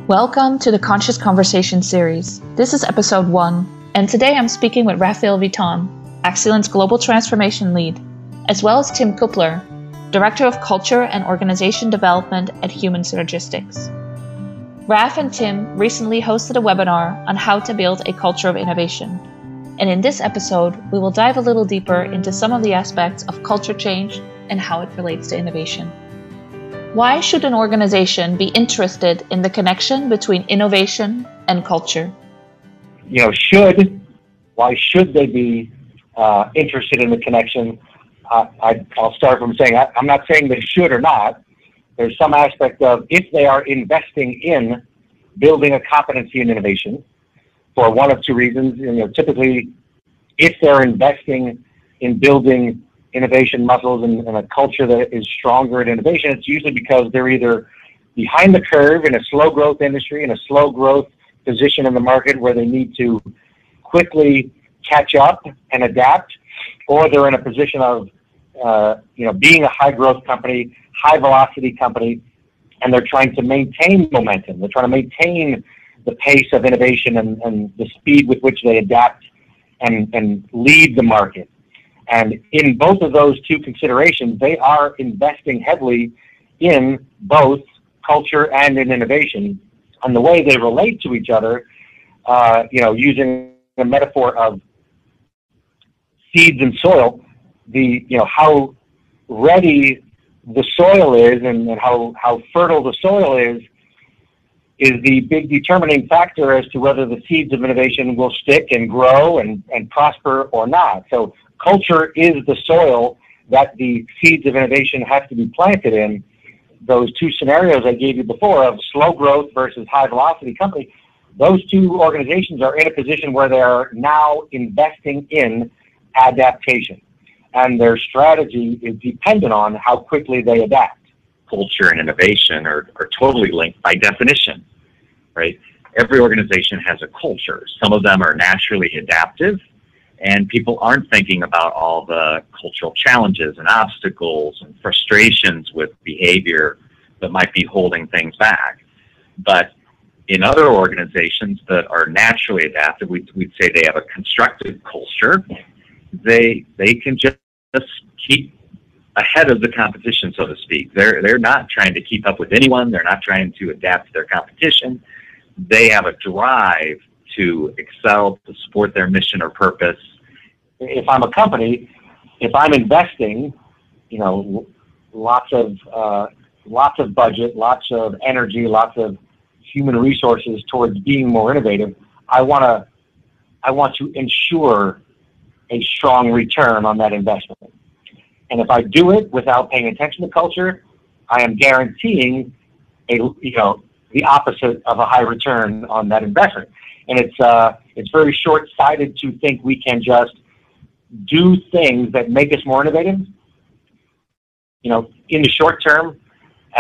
Welcome to the Conscious Conversation series. This is episode 1, and today I'm speaking with Raphael Viton, Axilent's Global Transformation Lead, as well as Tim Kupler, Director of Culture and Organization Development at Human Synergistics. Raf and Tim recently hosted a webinar on how to build a culture of innovation. And in this episode, we will dive a little deeper into some of the aspects of culture change and how it relates to innovation. Why should an organization be interested in the connection between innovation and culture? Why should they be interested in the connection? I'll start from saying I'm not saying they should or not. There's some aspect of if they are investing in building a competency in innovation for one of two reasons. Typically, if they're investing in building innovation muscles and a culture that is stronger at innovation, it's usually because they're either behind the curve in a slow growth industry, in a slow growth position in the market where they need to quickly catch up and adapt, or they're in a position of being a high growth company, high velocity company, and they're trying to maintain momentum. They're trying to maintain the pace of innovation and the speed with which they adapt and lead the market. And in both of those two considerations, they are investing heavily in both culture and in innovation. And the way they relate to each other, using the metaphor of seeds and soil, how ready the soil is and how fertile the soil is the big determining factor as to whether the seeds of innovation will stick and grow and prosper or not. So culture is the soil that the seeds of innovation have to be planted in. Those two scenarios I gave you before of slow growth versus high velocity company, those two organizations are in a position where they are now investing in adaptation. And their strategy is dependent on how quickly they adapt. Culture and innovation are totally linked by definition, right? Every organization has a culture. Some of them are naturally adaptive, and people aren't thinking about all the cultural challenges and obstacles and frustrations with behavior that might be holding things back. But in other organizations that are naturally adaptive, we'd say they have a constructive culture. They can just keep ahead of the competition, so to speak. They're not trying to keep up with anyone. They're not trying to adapt to their competition. They have a drive to excel, to support their mission or purpose. If I'm a company, if I'm investing, lots of budget, lots of energy, lots of human resources towards being more innovative, I want to ensure a strong return on that investment. And if I do it without paying attention to culture, I am guaranteeing the opposite of a high return on that investment. And it's very short-sighted to think we can just do things that make us more innovative, in the short term,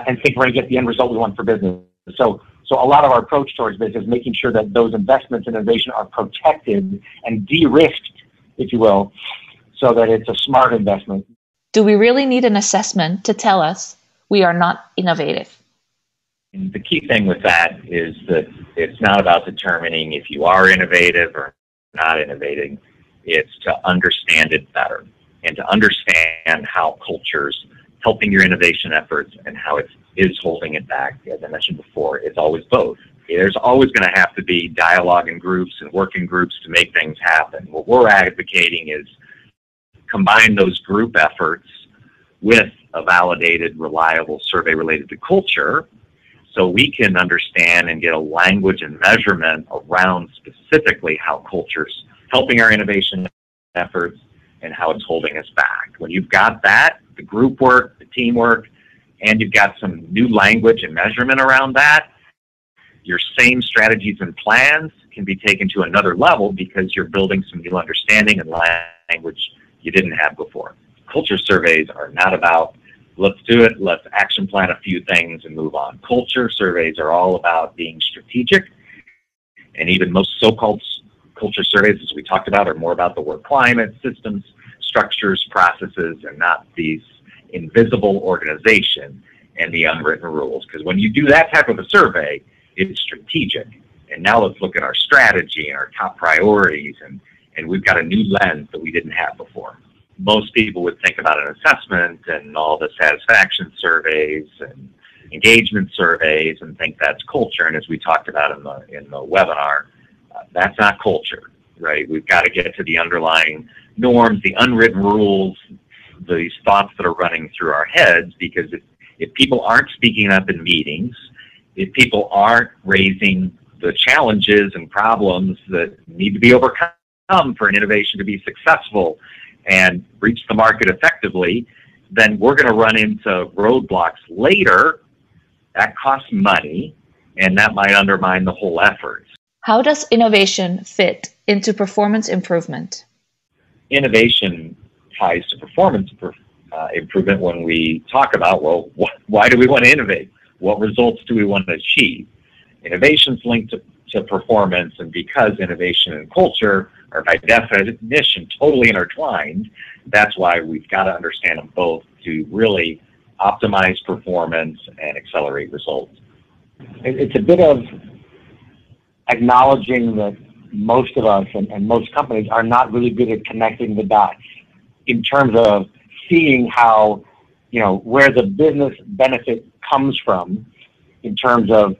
and think we're going to get the end result we want for business. So a lot of our approach towards business is making sure that those investments in innovation are protected and de-risked, if you will, so that it's a smart investment. Do we really need an assessment to tell us we are not innovative? And the key thing with that is that it's not about determining if you are innovative or not innovating. It's to understand it better and to understand how culture's helping your innovation efforts and how it is holding it back. As I mentioned before, it's always both. There's always going to have to be dialogue in groups and working groups to make things happen. What we're advocating is combine those group efforts with a validated, reliable survey related to culture so we can understand and get a language and measurement around specifically how culture's helping our innovation efforts and how it's holding us back. When you've got that, the group work, the teamwork, and you've got some new language and measurement around that, your same strategies and plans can be taken to another level because you're building some new understanding and language you didn't have before. Culture surveys are not about, let's do it, let's action plan a few things and move on. Culture surveys are all about being strategic, and even most so-called culture surveys, as we talked about, are more about the work climate, systems, structures, processes, and not these invisible organization and the unwritten rules. Because when you do that type of a survey, it's strategic. And now let's look at our strategy and our top priorities, and we've got a new lens that we didn't have before. Most people would think about an assessment and all the satisfaction surveys and engagement surveys and think that's culture. And as we talked about in the webinar, that's not culture, right? We've got to get to the underlying norms, the unwritten rules, these thoughts that are running through our heads, because if people aren't speaking up in meetings, if people aren't raising the challenges and problems that need to be overcome for an innovation to be successful and reach the market effectively, then we're going to run into roadblocks later. That costs money, and that might undermine the whole effort. How does innovation fit into performance improvement? Innovation ties to performance improvement when we talk about, well, why do we want to innovate? What results do we want to achieve? Innovation's linked to performance, and because innovation and culture are by definition totally intertwined, that's why we've got to understand them both to really optimize performance and accelerate results. It's a bit of acknowledging that most of us and most companies are not really good at connecting the dots in terms of seeing how, where the business benefit comes from in terms of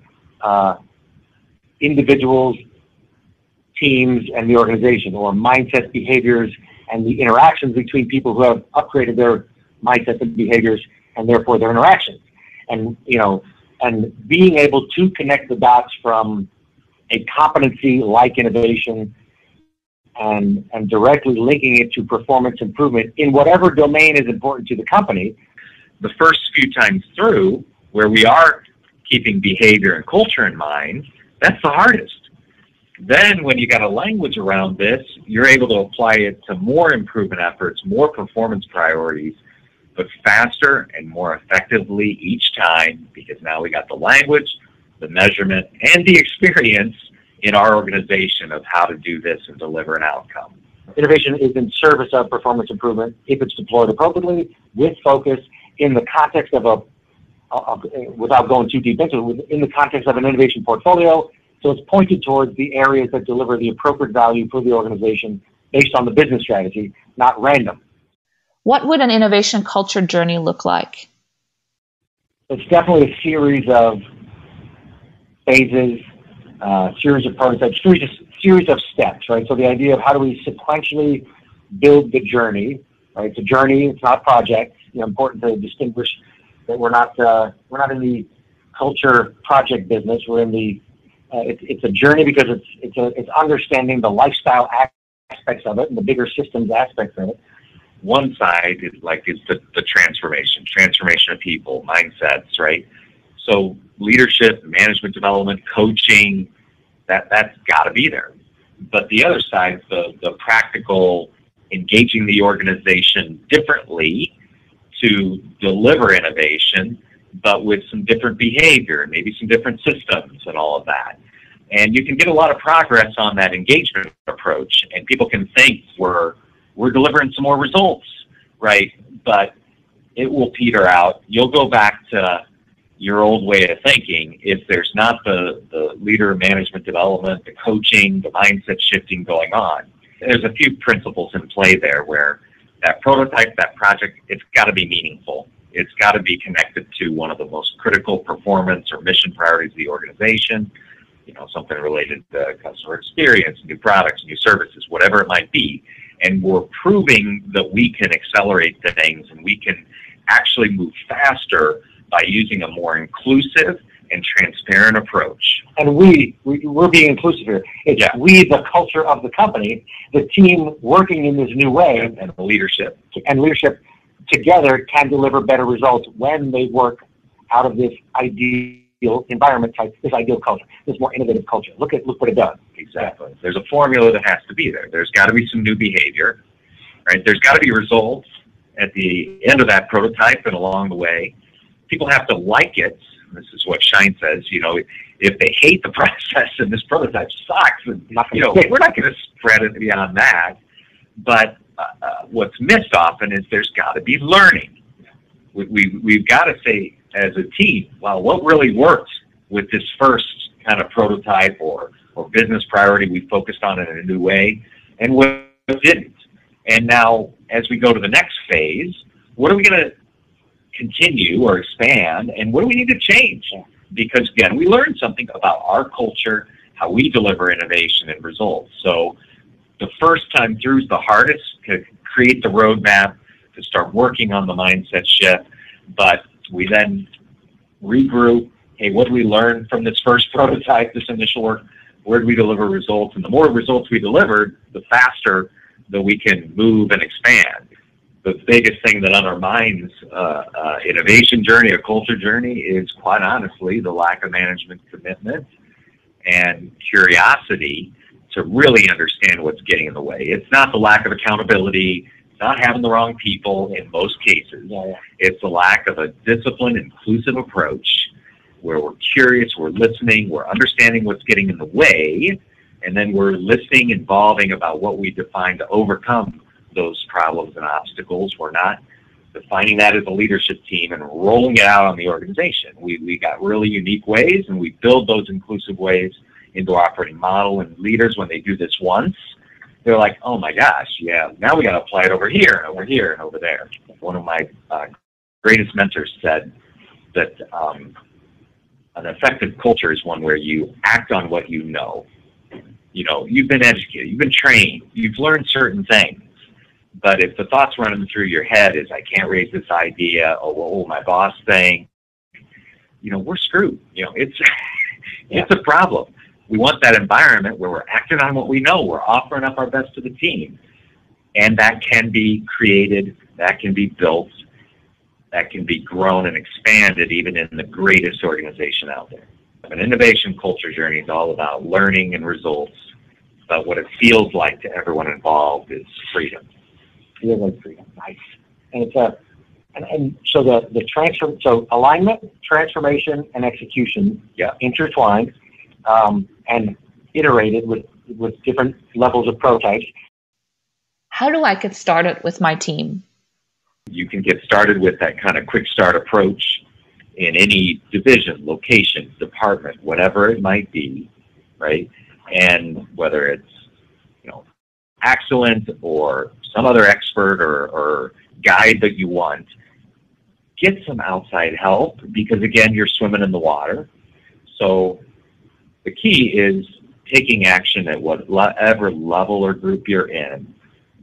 individuals, teams, and the organization, or mindsets, behaviors, and the interactions between people who have upgraded their mindsets and behaviors, and therefore their interactions. And, and being able to connect the dots from a competency like innovation and directly linking it to performance improvement in whatever domain is important to the company. The first few times through, where we are keeping behavior and culture in mind, that's the hardest. Then when you got a language around this, you're able to apply it to more improvement efforts, more performance priorities, but faster and more effectively each time, because now we got the language, the measurement, and the experience in our organization of how to do this and deliver an outcome. Innovation is in service of performance improvement if it's deployed appropriately, with focus, in the context of without going too deep into it, in the context of an innovation portfolio. So it's pointed towards the areas that deliver the appropriate value for the organization based on the business strategy, not random. What would an innovation culture journey look like? It's definitely a series of phases, series of prototypes, series of steps, right? So the idea of how do we sequentially build the journey, right? It's a journey, it's not a project. Important to distinguish that we're not in the culture project business. We're in the it's a journey because it's understanding the lifestyle aspects of it and the bigger systems aspects of it. One side is the transformation of people, mindsets, right? So leadership, management development, coaching, that's got to be there. But the other side, the practical, engaging the organization differently to deliver innovation, but with some different behavior, maybe some different systems and all of that. And you can get a lot of progress on that engagement approach, and people can think we're delivering some more results, right? But it will peter out. You'll go back to your old way of thinking if there's not the leader management development, the coaching, the mindset shifting going on. There's a few principles in play there where that prototype, that project, it's got to be meaningful. It's got to be connected to one of the most critical performance or mission priorities of the organization, something related to customer experience, new products, new services, whatever it might be. And we're proving that we can accelerate things and we can actually move faster by using a more inclusive and transparent approach. And we're being inclusive here. It's we, the culture of the company, the team working in this new way. And the leadership. And leadership together can deliver better results when they work out of this ideal environment type, this ideal culture, this more innovative culture. Look what it does. Exactly. There's a formula that has to be there. There's got to be some new behavior, right? There's got to be results at the end of that prototype and along the way. People have to like it. This is what Shine says, if they hate the process and this prototype sucks, and, we're not going to spread it beyond that. But what's missed often is there's got to be learning. We've got to say as a team, well, what really worked with this first kind of prototype or business priority we focused on it in a new way, and what didn't. And now, as we go to the next phase, what are we going to continue or expand, and what do we need to change? Because, again, we learned something about our culture, how we deliver innovation and results. So the first time through is the hardest, to create the roadmap, to start working on the mindset shift, but we then regroup. Hey, what did we learn from this first prototype, this initial work? Where did we deliver results? And the more results we delivered, the faster that we can move and expand. The biggest thing that undermines innovation journey, a culture journey, is quite honestly the lack of management commitment and curiosity to really understand what's getting in the way. It's not the lack of accountability, it's not having the wrong people in most cases. It's the lack of a disciplined, inclusive approach where we're curious, we're listening, we're understanding what's getting in the way, and then we're listening, involving about what we define to overcome those problems and obstacles. We're not defining that as a leadership team and rolling it out on the organization. We got really unique ways, and we build those inclusive ways into our operating model. And leaders, when they do this once, they're like, oh my gosh, yeah, now we got to apply it over here and over here and over there. One of my greatest mentors said that an effective culture is one where you act on what you know. You know, you've been educated, you've been trained, you've learned certain things. But if the thoughts running through your head is, I can't raise this idea, or what will my boss think, you know, we're screwed. You know, it's a problem. We want that environment where we're acting on what we know, we're offering up our best to the team. And that can be created, that can be built, that can be grown and expanded even in the greatest organization out there. An innovation culture journey is all about learning and results, but what it feels like to everyone involved is freedom. Feels like freedom. Nice. And it's so alignment, transformation, and execution, intertwined, and iterated with different levels of prototypes. How do I get started with my team? You can get started with that kind of quick start approach in any division, location, department, whatever it might be, right? And whether it's, you know, Axilent or some other expert or guide that you want, get some outside help, because again, you're swimming in the water. So the key is taking action at whatever level or group you're in,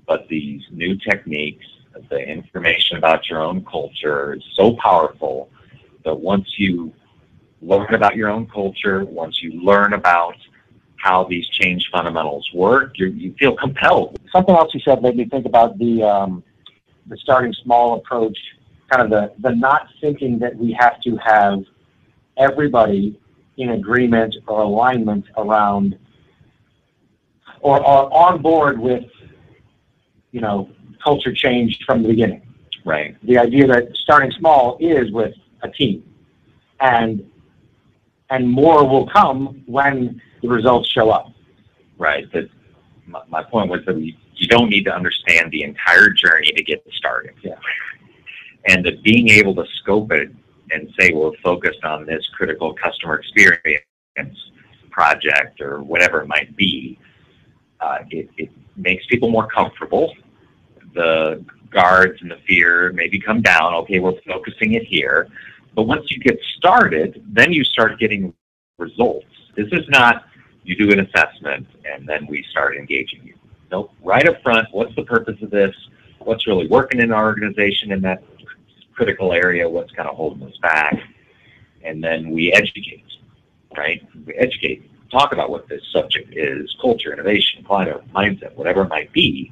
but these new techniques, the information about your own culture is so powerful that once you learn about your own culture, once you learn about how these change fundamentals work, you feel compelled. Something else you said made me think about the starting small approach, kind of the not thinking that we have to have everybody in agreement or alignment around or on board with, you know, culture change from the beginning. Right. The idea that starting small is with a team, and more will come when the results show up. Right. That my point was that you don't need to understand the entire journey to get started. Yeah. And that being able to scope it and say we're focused on this critical customer experience project or whatever it might be, it makes people more comfortable. The guards and the fear maybe come down. Okay, we're focusing it here. But once you get started, then you start getting results. This is not you do an assessment and then we start engaging you. Nope. Right up front, what's the purpose of this? What's really working in our organization in that critical area? What's kind of holding us back? And then we educate, right? We educate, talk about what this subject is, culture, innovation, climate, mindset, whatever it might be,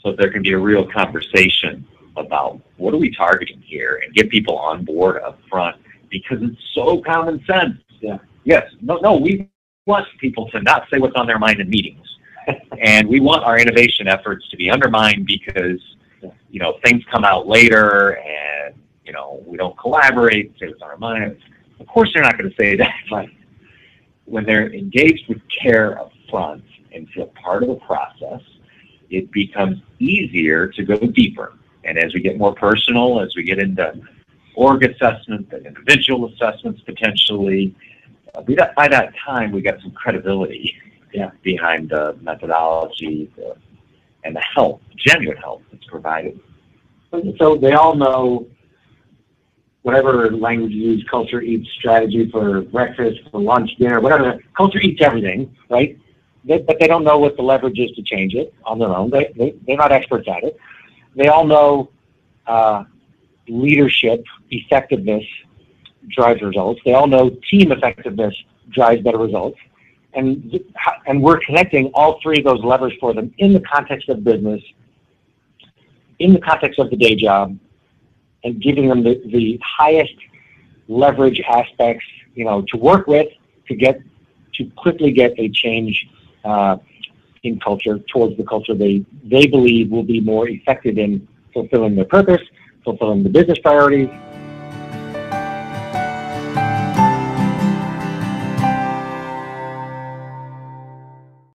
so there can be a real conversation about what are we targeting here and get people on board up front, because it's so common sense. Yeah. Yes. No, we want people to not say what's on their mind in meetings. And we want our innovation efforts to be undermined because, you know, things come out later and, you know, we don't collaborate, say what's on our mind. Of course they're not going to say that. But when they're engaged with care up front and feel part of the process, it becomes easier to go deeper. And as we get more personal, as we get into org assessments and individual assessments potentially, by that time, we got some credibility behind the methodology and the help, genuine help that's provided. So they all know whatever language you use, culture eats strategy for breakfast, for lunch, dinner, whatever. Culture eats everything, right? But they don't know what the leverage is to change it on their own. They're not experts at it. They all know leadership effectiveness drives results. They all know team effectiveness drives better results. And we're connecting all three of those levers for them in the context of business, in the context of the day job, and giving them the highest leverage aspects, to work with to quickly get a change in culture towards the culture they believe will be more effective in fulfilling their purpose, fulfilling the business priorities,